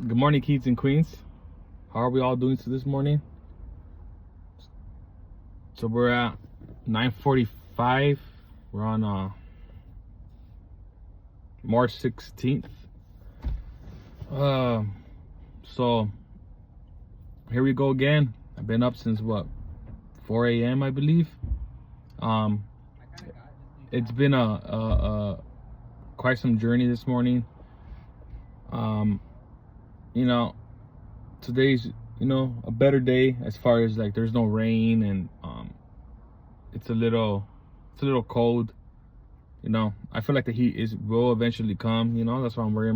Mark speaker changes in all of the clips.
Speaker 1: Good morning, Keats and Queens. How are we all doing this morning? So we're at 9:45. We're on March 16th. So here we go again. I've been up since what, 4 a.m. I believe. It's been a quite some journey this morning. You know, today's a better day as far as like there's no rain and it's a little cold. I feel like the heat will eventually come. That's why I'm wearing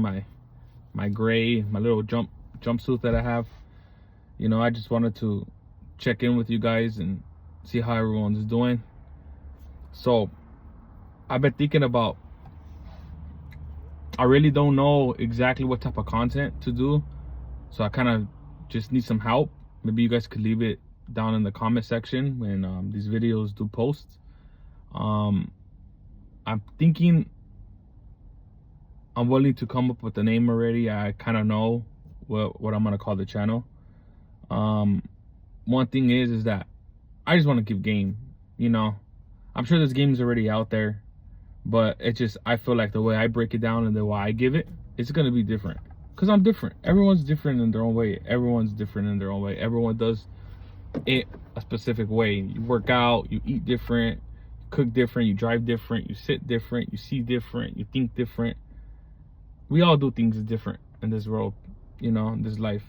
Speaker 1: my gray, my little jumpsuit that I have. I just wanted to check in with you guys and see how everyone's doing. So I've been thinking about, I really don't know exactly what type of content to do, so I kind of just need some help. Maybe you guys could leave it down in the comment section when these videos do post. I'm thinking, I'm willing to come up with a name already. I kind of know what I'm gonna call the channel. One thing is that I just want to give game. I'm sure this game is already out there, but I feel like the way I break it down and the way I give it, it's gonna be different. Cause I'm different. Everyone's different in their own way. Everyone does it a specific way. You work out, you eat different, you cook different, you drive different, you sit different, you see different, you think different. We all do things different in this world, in this life.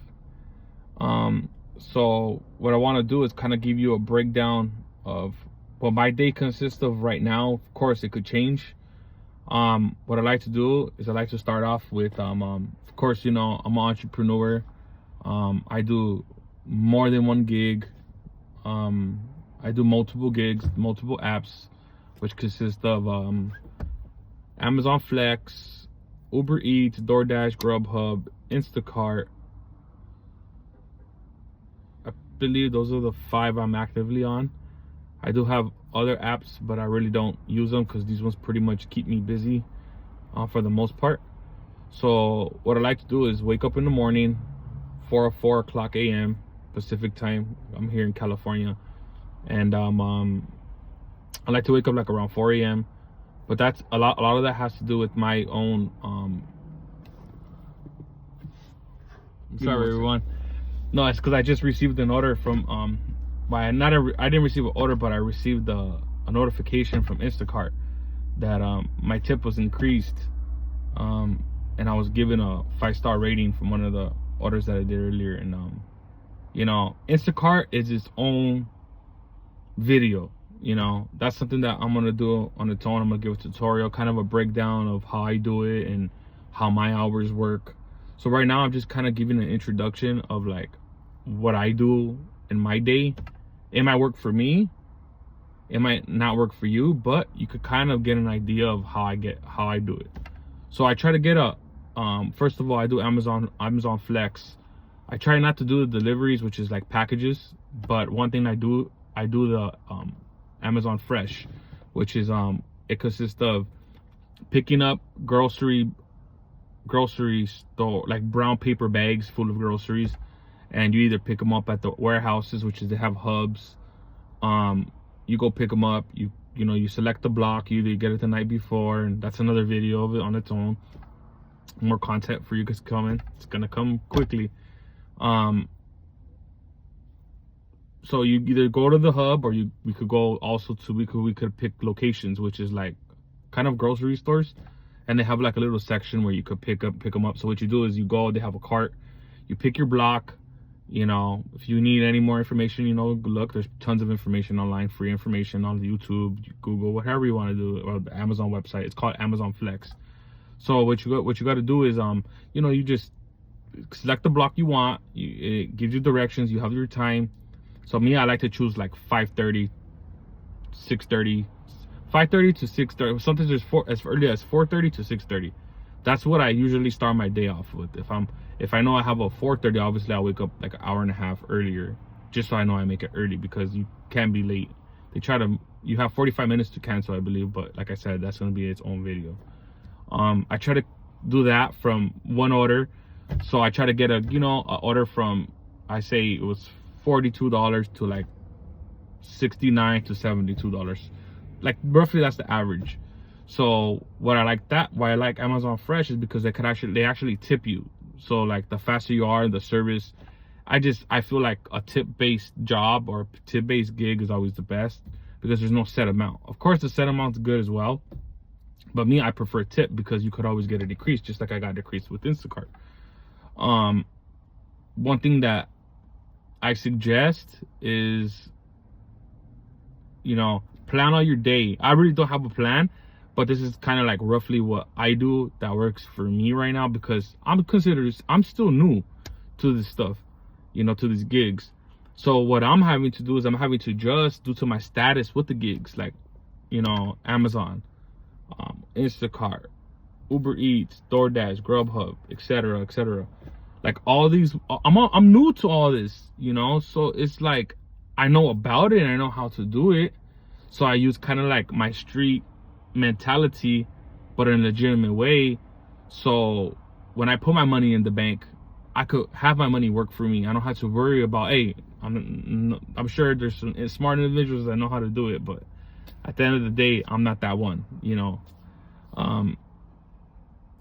Speaker 1: So what I want to do is kind of give you a breakdown of what my day consists of right now. Of course, it could change. What I like to do is I like to start off with, of course, I'm an entrepreneur. I do more than one gig. I do multiple gigs, multiple apps, which consist of Amazon Flex, Uber Eats, DoorDash, Grubhub, Instacart. I believe those are the 5 I'm actively on. I do have other apps, but I really don't use them because these ones pretty much keep me busy for the most part. So what I like to do is wake up in the morning, 4 o'clock a.m. Pacific time. I'm here in California, and I like to wake up like around 4 a.m. But that's a lot of that has to do with my own sorry everyone. No, it's because I just received an order from I didn't receive an order, but I received a notification from Instacart that my tip was increased, and I was given a 5-star rating from one of the orders that I did earlier. And Instacart is its own video. That's something that I'm gonna do on its own. I'm gonna give a tutorial, kind of a breakdown of how I do it and how my hours work. So right now I'm just kind of giving an introduction of like what I do in my day. It might work for me, it might not work for you, but you could kind of get an idea of how I do it. So I try to get first of all, I do Amazon Flex. I try not to do the deliveries, which is like packages, but one thing I do the Amazon Fresh, which is it consists of picking up grocery store, like brown paper bags full of groceries, and you either pick them up at the warehouses, which is they have hubs. You go pick them up, you select the block, you either get it the night before, and that's another video of it on its own. More content for you guys coming. It's gonna come quickly. So you either go to the hub, or we could go also to we could pick locations, which is like kind of grocery stores, and they have like a little section where you could pick them up. So what you do is you go, they have a cart, you pick your block. If you need any more information, look, there's tons of information online, free information on YouTube, Google, whatever you want to do, or the Amazon website. It's called Amazon Flex. So what you got to do is you just select the block you want. It gives you directions. You have your time. So me, I like to choose like 5:30, 6:30, 5:30 to 6:30. Sometimes there's as early as 4:30 to 6:30. That's what I usually start my day off with. If I know I have a 4:30, obviously I'll wake up like an hour and a half earlier, just so I know I make it early, because you can be late. You have 45 minutes to cancel, I believe, but like I said, that's gonna be its own video. I try to do that from one order. So I try to get a order from, I say it was $42 to like $69 to $72, like roughly that's the average. So why I like Amazon Fresh is because they actually tip you. So like the faster you are in the service, I feel like a tip-based job or tip-based gig is always the best because there's no set amount. Of course, the set amount's good as well, but me, I prefer tip because you could always get a decrease, just like I got decreased with Instacart. One thing that I suggest is, plan out your day. I really don't have a plan, but this is kind of like roughly what I do that works for me right now because I'm still new to this stuff, to these gigs. So what I'm having to do is I'm having to adjust due to my status with the gigs, like, Amazon, Instacart, Uber Eats, DoorDash, Grubhub, etc., etc. Like all these, I'm new to all this, so it's like I know about it and I know how to do it. So I use kind of like my street mentality, but in a legitimate way. So when I put my money in the bank, I could have my money work for me. I don't have to worry about, hey, I'm sure there's some smart individuals that know how to do it, but at the end of the day, I'm not that one,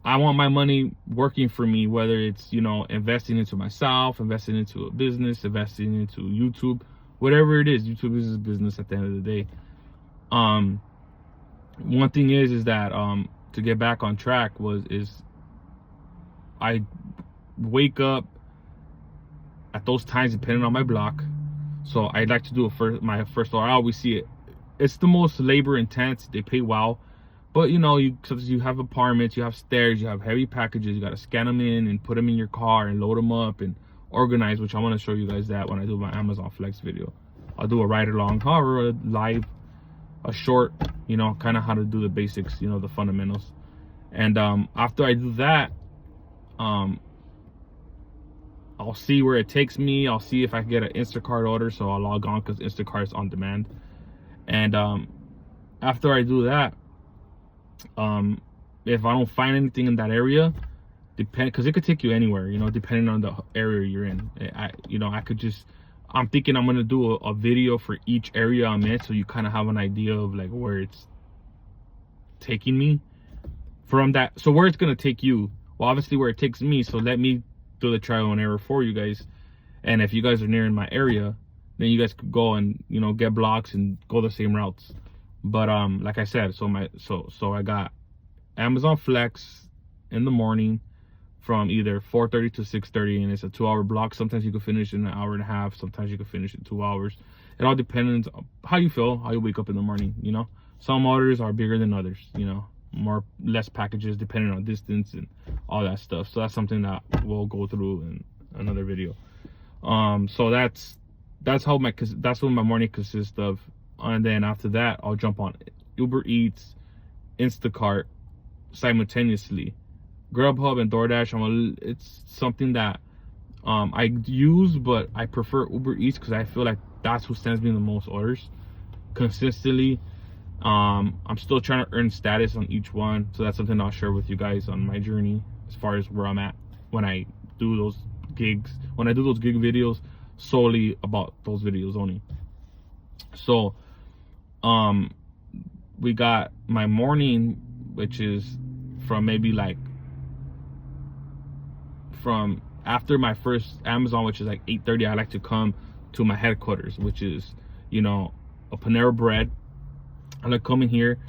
Speaker 1: I want my money working for me, whether it's, investing into myself, investing into a business, investing into YouTube, whatever it is. YouTube is a business at the end of the day. One thing is that to get back on track is I wake up at those times depending on my block. So I like to do my first order. I always see it. It's the most labor intense. They pay well, but you have apartments, you have stairs, you have heavy packages. You got to scan them in and put them in your car and load them up and organize. Which I want to show you guys that when I do my Amazon Flex video. I'll do a ride along, however, a live, a short, kind of how to do the basics, the fundamentals. And after I do that, I'll see where it takes me. I'll see if I can get an Instacart order, so I'll log on because Instacart is on demand. And after I do that, if I don't find anything in that area, because it could take you anywhere, depending on the area you're in. I'm thinking I'm gonna do a video for each area I'm in, so you kind of have an idea of like where it's taking me from that. So where it's gonna take you, well, obviously where it takes me. So let me do the trial and error for you guys. And if you guys are near in my area, then you guys could go and get blocks and go the same routes. But like I said, so I got Amazon Flex in the morning from either 4:30 to 6:30, and it's a 2-hour block. Sometimes you can finish in an hour and a half. Sometimes you can finish in 2 hours. It all depends on how you feel, how you wake up in the morning. Some orders are bigger than others. Less packages depending on distance and all that stuff. So that's something that we'll go through in another video. So that's what my morning consists of. And then after that, I'll jump on Uber Eats, Instacart simultaneously. Grubhub and DoorDash, it's something that I use, but I prefer Uber Eats because I feel like that's who sends me the most orders consistently. I'm still trying to earn status on each one, so that's something I'll share with you guys on my journey as far as where I'm at when I do those gigs, gig videos, solely about those videos only. So we got my morning, which is from maybe like from after my first Amazon, which is like 8:30. I like to come to my headquarters, which is a Panera Bread. I like coming here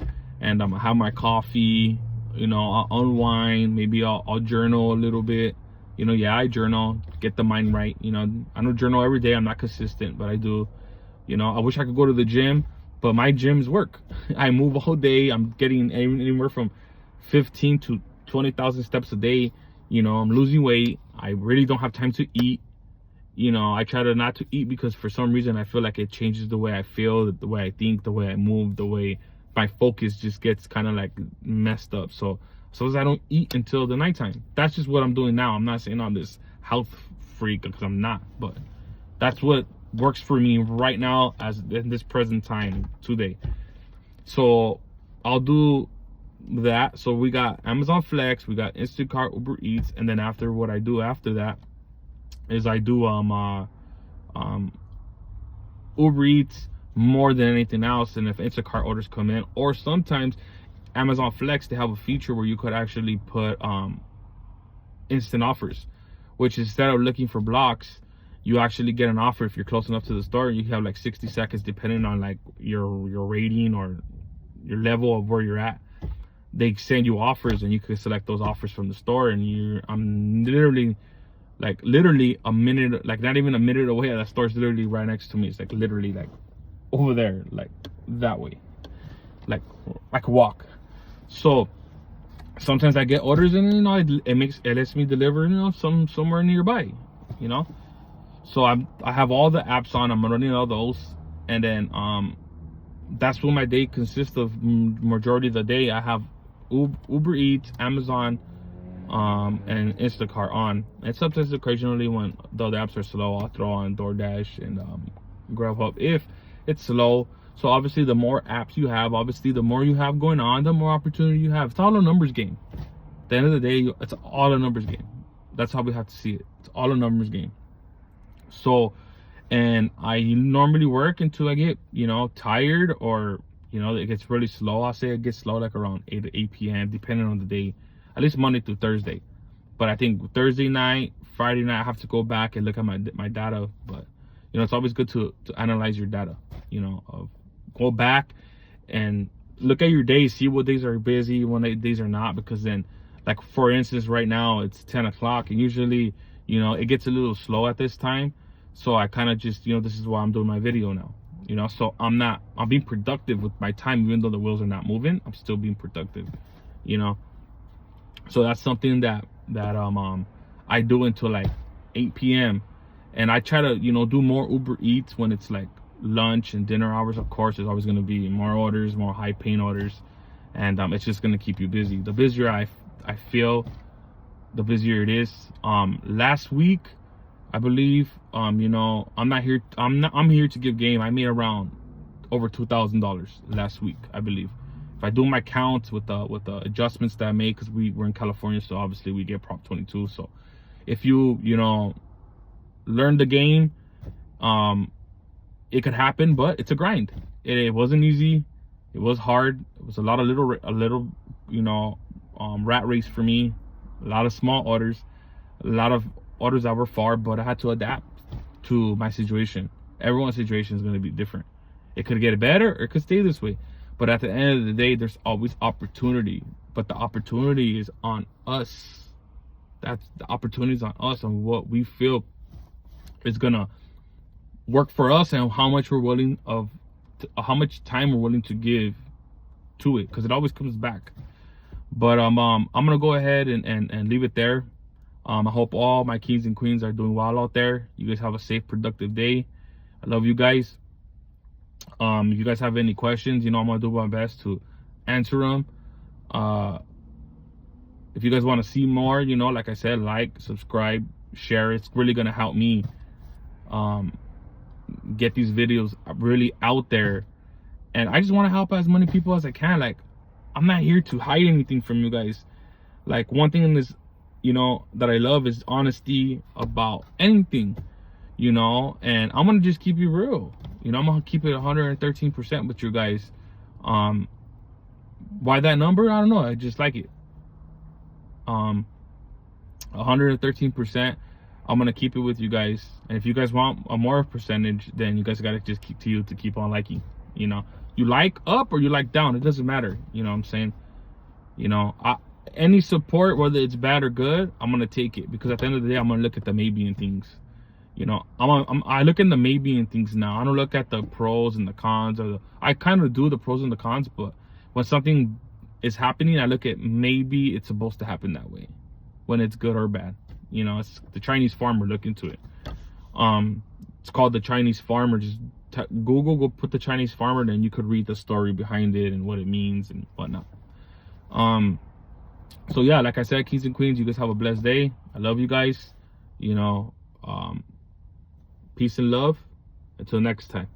Speaker 1: and have my coffee, I'll unwind, maybe I'll journal a little bit. I journal, get the mind right. I don't journal every day. I'm not consistent, but I do. I wish I could go to the gym, but my gym's work. I move all day. I'm getting anywhere from 15 to 20,000 steps a day. I'm losing weight. I really don't have time to eat. I try to not to eat because for some reason I feel like it changes the way I feel, the way I think, the way I move, the way my focus just gets kind of like messed up. So I don't eat until the nighttime. That's just what I'm doing now. I'm not saying I'm this health freak because I'm not, but that's what works for me right now as in this present time today. So I'll do that. So we got Amazon Flex, we got Instacart, Uber Eats, and then after, what I do after that is I do Uber Eats more than anything else. And if Instacart orders come in, or sometimes Amazon Flex, they have a feature where you could actually put instant offers, which instead of looking for blocks, you actually get an offer if you're close enough to the store. You have like 60 seconds, depending on like your rating or your level of where you're at. They send you offers, and you can select those offers from the store. And I'm literally a minute, like not even a minute away. That store's literally right next to me. It's like literally like over there, like that way, like I could walk. So sometimes I get orders, and you know, it lets me deliver, you know, somewhere nearby, you know. So I have all the apps on. I'm running all those, and then that's what my day consists of. Majority of the day I have Uber Eats, Amazon, and Instacart on. And sometimes occasionally when the other apps are slow, I'll throw on DoorDash and Grubhub if it's slow. So obviously the more apps you have, obviously the more you have going on, the more opportunity you have. It's all a numbers game. At the end of the day, it's all a numbers game. That's how we have to see it. It's all a numbers game. So, and I normally work until I get, you know, tired, or, you know, it gets really slow. I'll say it gets slow like around 8 p.m. depending on the day, at least Monday through Thursday. But I think Thursday night, Friday night, I have to go back and look at my data. But, you know, it's always good to analyze your data, you know, go back and look at your days, see what days are busy, what days are not, because then, like, for instance, right now it's 10 o'clock, and usually, you know, it gets a little slow at this time. So I kind of just, you know, this is why I'm doing my video now, you know. So I'm being productive with my time. Even though the wheels are not moving, I'm still being productive, you know. So that's something that I do until like 8 p.m. And I try to, you know, do more Uber Eats when it's like lunch and dinner hours. Of course, there's always going to be more orders, more high paying orders, and it's just going to keep you busy. The busier I feel, the busier it is. Last week, I believe, you know, I'm here to give game. I made around over $2,000 last week, I believe. If I do my count with the adjustments that I made, because we're in California, so obviously we get Prop 22. So if you know, learn the game, it could happen, but it's a grind. It wasn't easy. It was hard. It was a little, you know, rat race for me. A lot of small orders, a lot of orders that were far, but I had to adapt to my situation. Everyone's situation is going to be different. It could get better, or it could stay this way. But at the end of the day, there's always opportunity. But the opportunity is on us. That's the opportunity is on us, and what we feel is gonna work for us, and how much how much time we're willing to give to it, because it always comes back. But I'm gonna go ahead and leave it there. I hope all my kings and queens are doing well out there. You guys have a safe, productive day. I love you guys. If you guys have any questions, you know, I'm gonna do my best to answer them. If you guys want to see more, you know, like I said, like, subscribe, share. It's really gonna help me get these videos really out there. And I just want to help as many people as I can. Like, I'm not here to hide anything from you guys. Like, one thing in this, you know, that I love is honesty about anything, you know. And I'm gonna just keep you real, you know. I'm gonna keep it 113% with you guys. Why that number? I don't know, I just like it. 113%. I'm gonna keep it with you guys. And if you guys want a more percentage, then you guys gotta just keep on liking, you know. You like up or you like down, it doesn't matter, you know what I'm saying. You know, any support, whether it's bad or good, I'm gonna take it, because at the end of the day, I'm gonna look at the maybe in things, you know. I look in the maybe in things now. I don't look at the pros and the cons, I kind of do the pros and the cons, but when something is happening, I look at maybe it's supposed to happen that way, when it's good or bad, you know. It's the Chinese farmer. Look into it. It's called The Chinese Farmer. Just go put the Chinese farmer, then you could read the story behind it and what it means and whatnot. So yeah, like I said, kings and queens, you guys have a blessed day. I love you guys, you know. Peace and love. Until next time.